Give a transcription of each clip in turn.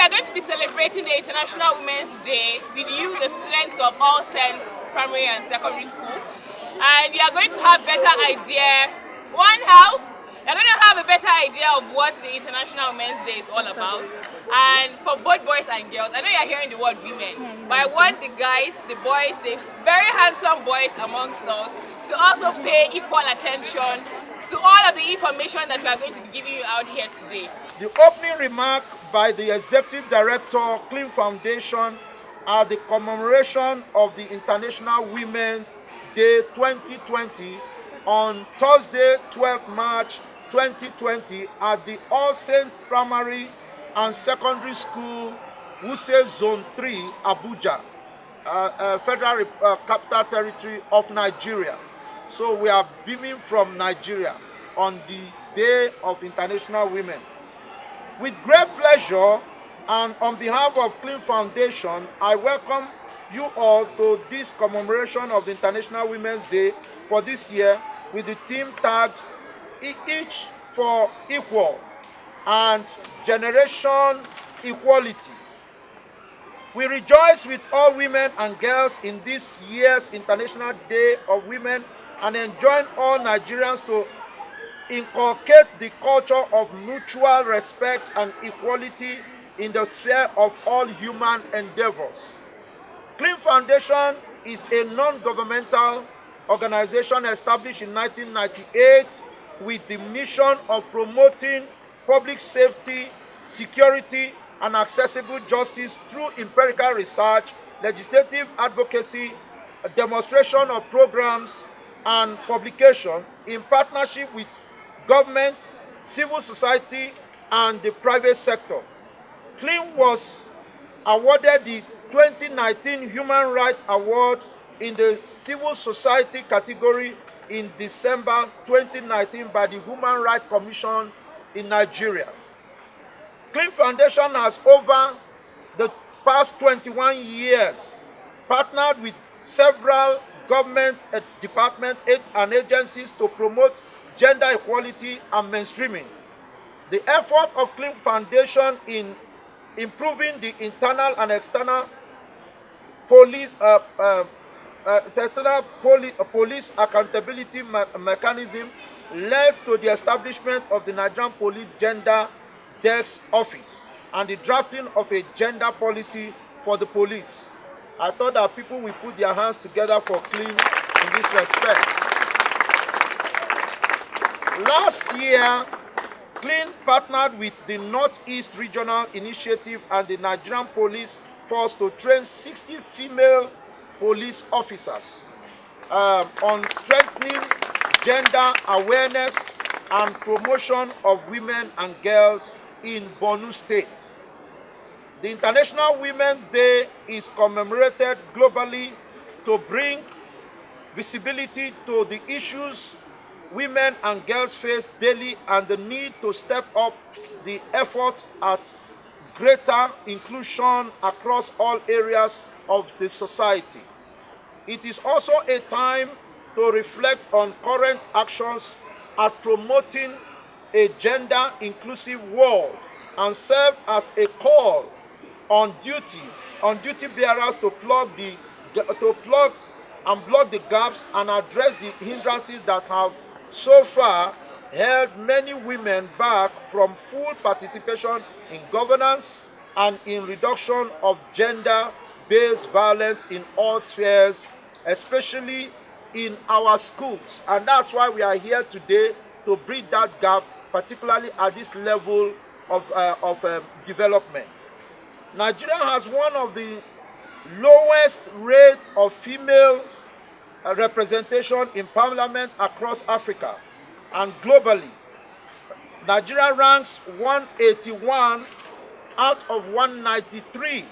are going to be celebrating the International Women's Day with you, the students of All Saints Primary and Secondary School. And you are going to have better idea, one house, you're going to have a better idea of what the International Women's Day is all about. And for both boys and girls, I know you're hearing the word women, but I want the guys, the boys, the very handsome boys amongst us to also pay equal attention to all of the information that we are going to be giving you out here today. The opening remark by the Executive Director, Cleen Foundation, at the commemoration of the International Women's Day 2020 on Thursday, 12 March 2020 at the All Saints Primary and Secondary School, Wuse Zone 3, Abuja, Federal Capital Territory of Nigeria. So we are beaming from Nigeria on the Day of International Women. With great pleasure and on behalf of Cleen Foundation, I welcome you all to this commemoration of the International Women's Day for this year with the theme tagged Each for Equal and Generation Equality. We rejoice with all women and girls in this year's International Day of Women and enjoin all Nigerians to inculcate the culture of mutual respect and equality in the sphere of all human endeavors. Cleen Foundation is a non-governmental organization established in 1998 with the mission of promoting public safety, security, and accessible justice through empirical research, legislative advocacy, a demonstration of programs and publications in partnership with government, civil society, and the private sector. Cleen was awarded the 2019 Human Rights Award in the Civil Society category in December 2019 by the Human Rights Commission in Nigeria. Cleen Foundation has over the past 21 years partnered with several government departments and agencies to promote gender equality and mainstreaming. The effort of Cleen Foundation in improving the internal and external police accountability mechanism led to the establishment of the Nigerian Police Gender Desk Office and the drafting of a gender policy for the police. I thought that people will put their hands together for Cleen in this respect. Last year, Cleen partnered with the Northeast Regional Initiative and the Nigerian Police Force to train 60 female police officers on strengthening gender awareness and promotion of women and girls in Borno State. The International Women's Day is commemorated globally to bring visibility to the issues women and girls face daily and the need to step up the effort at greater inclusion across all areas of the society. It is also a time to reflect on current actions at promoting a gender-inclusive world and serve as a call on duty bearers to plug and block the gaps and address the hindrances that have so far held many women back from full participation in governance and in reduction of gender-based violence in all spheres, especially in our schools. And that's why we are here today, to bridge that gap, particularly at this level of development. Nigeria has one of the lowest rate of female representation in parliament across Africa and globally. Nigeria ranks 181 out of 193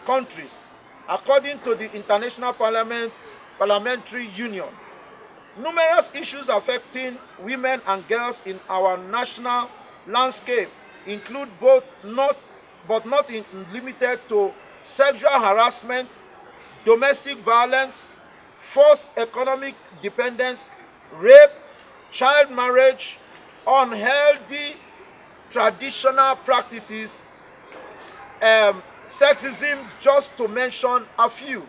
countries, according to the International Parliamentary Union. Numerous issues affecting women and girls in our national landscape include but not limited to sexual harassment, domestic violence, forced economic dependence, rape, child marriage, unhealthy traditional practices, sexism, just to mention a few.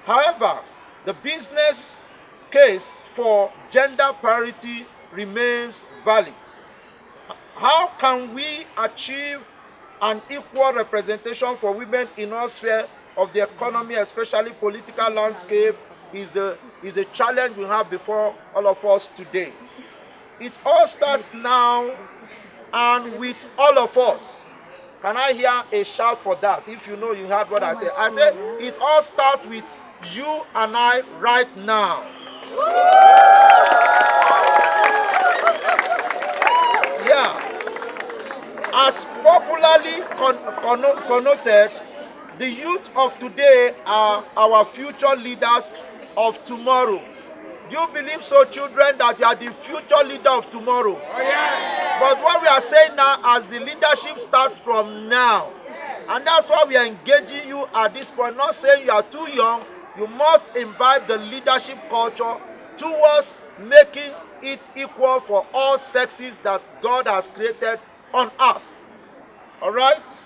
However, the business case for gender parity remains valid. How can we achieve an equal representation for women in all spheres of the economy, especially political landscape, is the challenge we have before all of us today. It all starts now and with all of us. Can I hear a shout for that? If you know you heard what I said. I said it all starts with you and I right now. Yeah. As popularly connoted, the youth of today are our future leaders of tomorrow. Do you believe so, children, that you are the future leader of tomorrow? Oh, yes. But what we are saying now, as the leadership starts from now, and that's why we are engaging you at this point, not saying you are too young. You must imbibe the leadership culture towards making it equal for all sexes that God has created on earth. All right?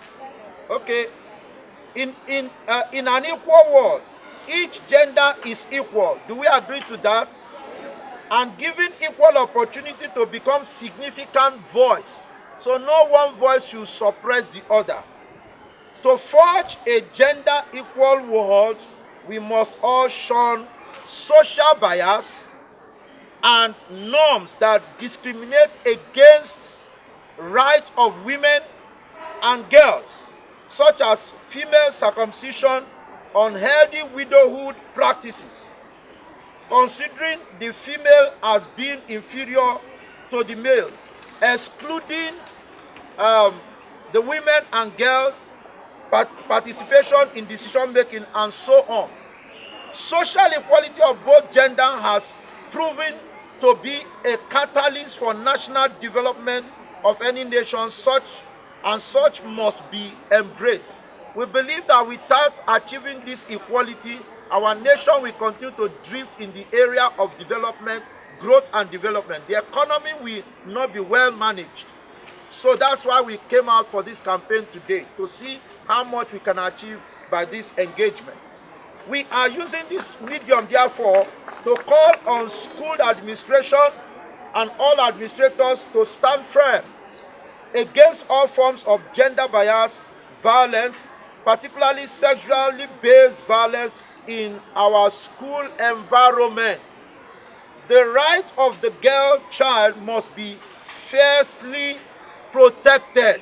Okay. In an equal world, each gender is equal. Do we agree to that? And given equal opportunity to become significant voice. So no one voice should suppress the other. To forge a gender equal world, we must all shun social bias and norms that discriminate against rights of women and girls, such as female circumcision, unhealthy widowhood practices, considering the female as being inferior to the male, excluding the women and girls' participation in decision making, and so on. Social equality of both genders has proven to be a catalyst for national development of any nation, such must be embraced. We believe that without achieving this equality, our nation will continue to drift in the area of development, growth and development. The economy will not be well managed. So that's why we came out for this campaign today, to see how much we can achieve by this engagement. We are using this medium, therefore, to call on school administration and all administrators to stand firm against all forms of gender bias, violence, particularly sexually based violence in our school environment. The right of the girl child must be fiercely protected.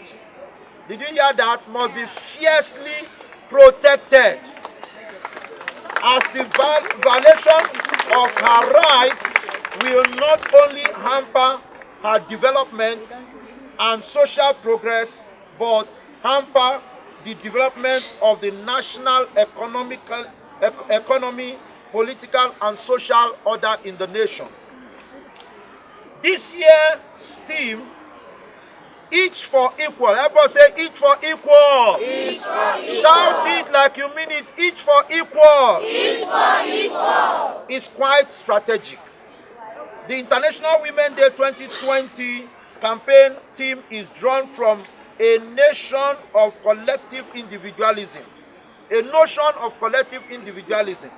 Did you hear that? Must be fiercely protected. As the violation of her rights will not only hamper her development and social progress, but hamper the development of the national economy, political and social order in the nation. This year's theme, each for equal. Everybody say each for equal. Each for equal. Shout it like you mean it. Each for equal. Each for equal. Is quite strategic. The International Women's Day 2020 campaign theme is drawn from a nation of collective individualism. A notion of collective individualism.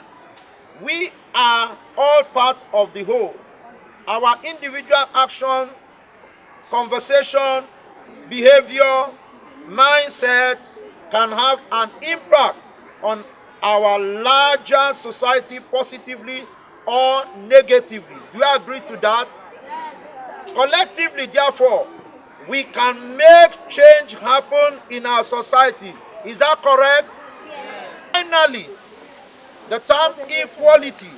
We are all part of the whole. Our individual action, conversation, behavior, mindset can have an impact on our larger society positively or negatively. Do you agree to that? Collectively, therefore, we can make change happen in our society. Is that correct? Yes. Finally, the term equality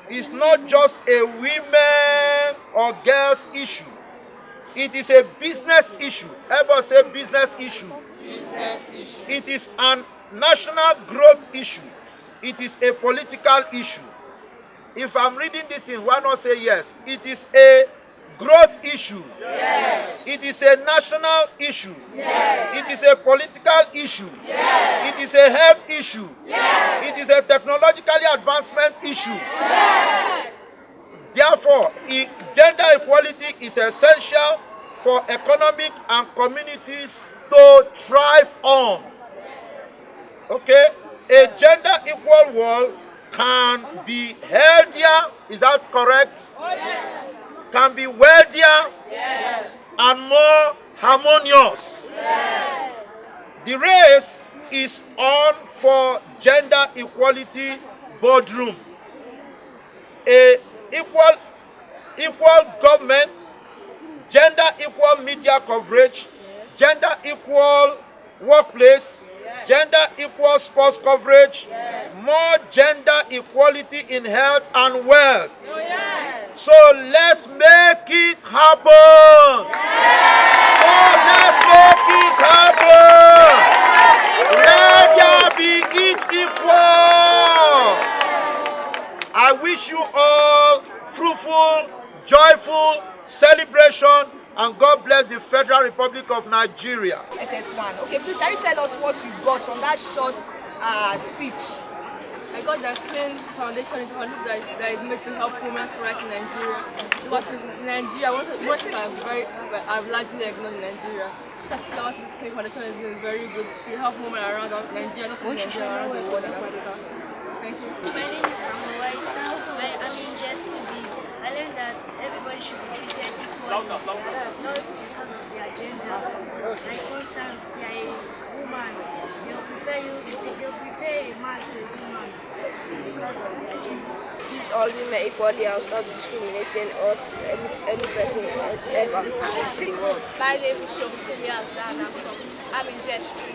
is not just a women or girls issue. It is a business issue. Everybody say business issue. Business issue. It is a national growth issue. It is a political issue. If I'm reading this thing, why not say yes? It is a growth issue. Yes. It is a national issue. Yes. It is a political issue. Yes. It is a health issue. Yes. It is a technologically advancement issue. Yes. Therefore, gender equality is essential for economic and communities to thrive on. Okay, a gender equal world can be healthier, is that correct? Yes. Can be wealthier Yes. and more harmonious. Yes. The race is on for gender equality boardroom. A equal government, gender equal media coverage, gender equal workplace, gender equal sports coverage, more gender equality in health and wealth. Oh, yes. So let's make it happen. So let's make it happen. Let there be each equal. I wish you all fruitful, joyful celebration, and God bless the Federal Republic of Nigeria. SS1. Okay, please can you tell us what you got from that short speech? I got that Cleen Foundation is a foundation that is made to help women's rights in Nigeria. Because in Nigeria, one thing I've largely ignored in Nigeria. Especially what this Cleen Foundation is doing very good. She helps women around Nigeria, not only Nigeria, around the world and Africa. Thank you. My name is Samuel White. I'm in just to be. I learned that everybody should be treated equally, not because of their gender. Like for instance, you're a woman, they'll prepare a man to a woman because of their gender. Treat all women equally and stop discriminating or any person ever in the world. My name is Shomukumi Azan. I'm in Gestry.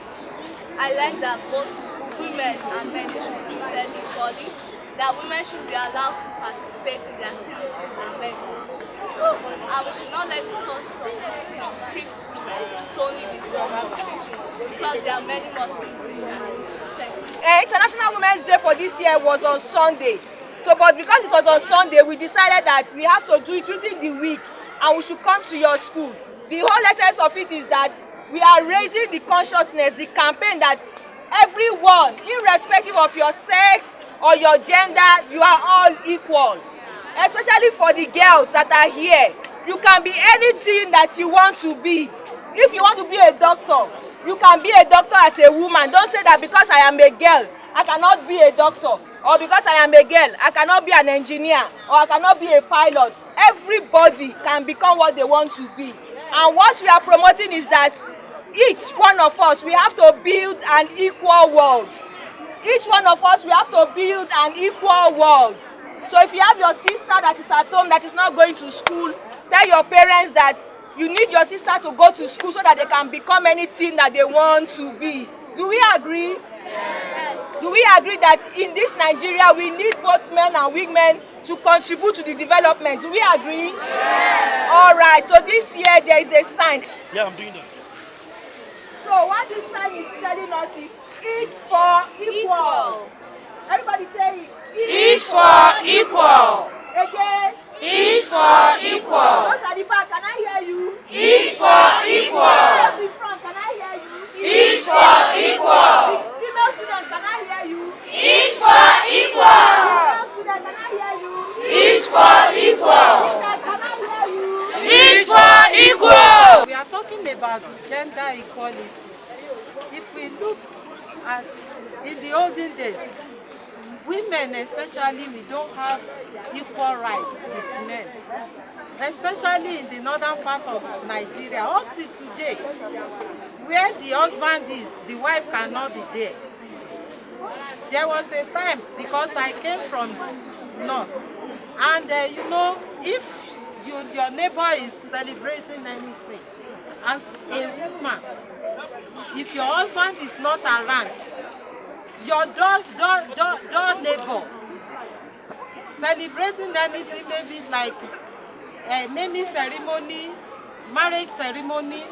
I learned that both women and men should be treated equally, that women should be allowed to participate in the activities that men do. And we should not let it custom restrict women to only the one occupation, because there are many more things doing that. International Women's Day for this year was on Sunday. So, but because it was on Sunday, we decided that we have to do it within the week and we should come to your school. The whole essence of it is that we are raising the consciousness, the campaign that everyone, irrespective of your sex or your gender, you are all equal. Especially for the girls that are here. You can be anything that you want to be. If you want to be a doctor, you can be a doctor as a woman. Don't say that because I am a girl, I cannot be a doctor. Or because I am a girl, I cannot be an engineer. Or I cannot be a pilot. Everybody can become what they want to be. And what we are promoting is that each one of us, we have to build an equal world. Each one of us, we have to build an equal world. So if you have your sister that is at home that is not going to school, tell your parents that you need your sister to go to school so that they can become anything that they want to be. Do we agree? Yes. Do we agree that in this Nigeria we need both men and women to contribute to the development? Do we agree? Yes. All right. So this year there is a sign. Yeah, I'm doing that. So what this sign is telling us is each for equal. Everybody say it. Each for equal. Again. Each for equal. Those at the back, can I hear you? Each for equal. Those in front, can I hear you? Each for equal. Female students, can I hear you? Each for equal. Female students, can I hear you? Each for equal. Teachers, can I hear you? Each for equal. We are talking about gender equality. If we look at in the olden days, women especially, we don't have equal rights with men. Especially in the northern part of Nigeria, up to today, where the husband is, the wife cannot be there. There was a time, because I came from north, and you know, if your neighbor is celebrating anything, as a woman, if your husband is not around, your door neighbor celebrating anything, maybe like a naming ceremony, marriage ceremony,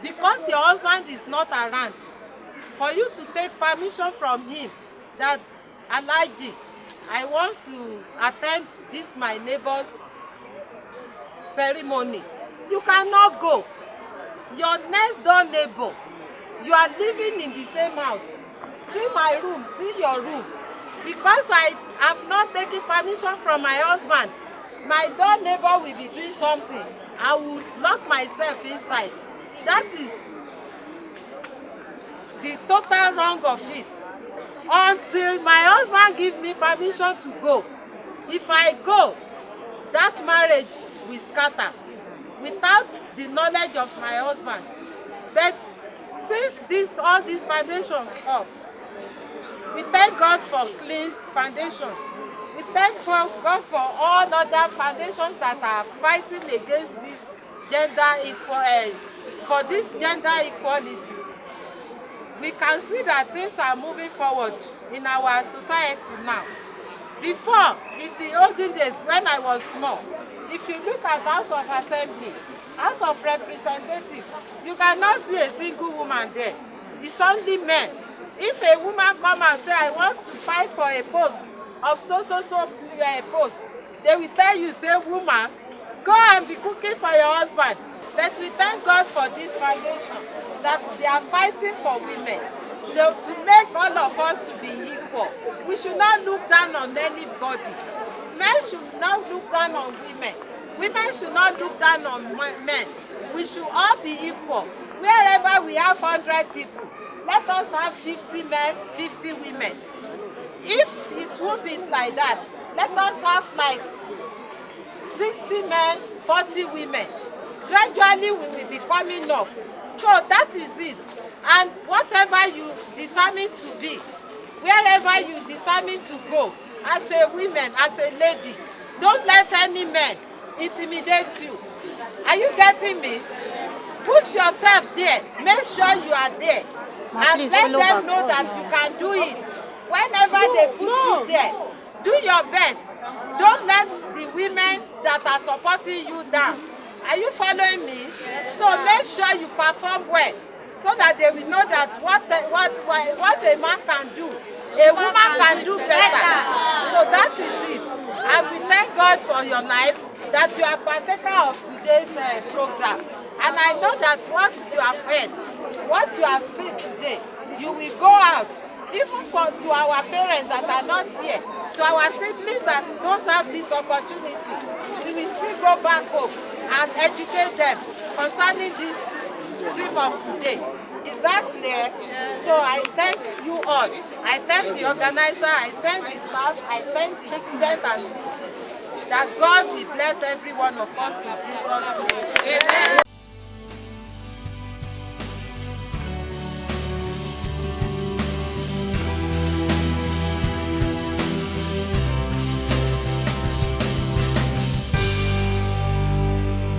because your husband is not around, for you to take permission from him that, Alaji, I want to attend this my neighbor's ceremony, you cannot go. Your next door neighbor, you are living in the same house, see my room, see your room, because I have not taken permission from my husband, my door neighbor will be doing something, I will lock myself inside. That is the total wrong of it. until my husband give me permission to go. If I go, that marriage will scatter without the knowledge of my husband. But since all these foundations up, we thank God for Cleen Foundation. We thank God for all other foundations that are fighting against this for this gender equality. We can see that things are moving forward in our society now. Before, in the olden days when I was small, if you look at House of Assembly, House of Representatives, you cannot see a single woman there. It's only men. If a woman come and say, I want to fight for a post of post, they will tell you, say, woman, go and be cooking for your husband. But we thank God for this foundation, that they are fighting for women, to make all of us to be equal. We should not look down on anybody. Men should not look down on women. Women should not look down on men. We should all be equal. Wherever we have 100 people, let us have 50 men, 50 women. If it won't be like that, let us have like 60 men, 40 women. Gradually we will be coming up. So that is it. And whatever you determine to be, wherever you determine to go, as a woman, as a lady, don't let any man intimidate you. Are you getting me? Push yourself there. Make sure you are there. And let them know that you can do it. Whenever they put you there, do your best. Don't let the women that are supporting you down. Are you following me? So make sure you perform well, so that they will know that what a man can do, a woman can do better. So that is it. And we thank God for your life, that you are partaker of today's program. And I know that what you have heard, what you have seen today, you will go out, even to our parents that are not here, to our siblings that don't have this opportunity. We will still go back home and educate them concerning this theme of today. Is that clear? Yeah. So I thank you all. I thank the organizer, I thank the staff, I thank the students and that God will bless every one of us in Jesus' name. Amen.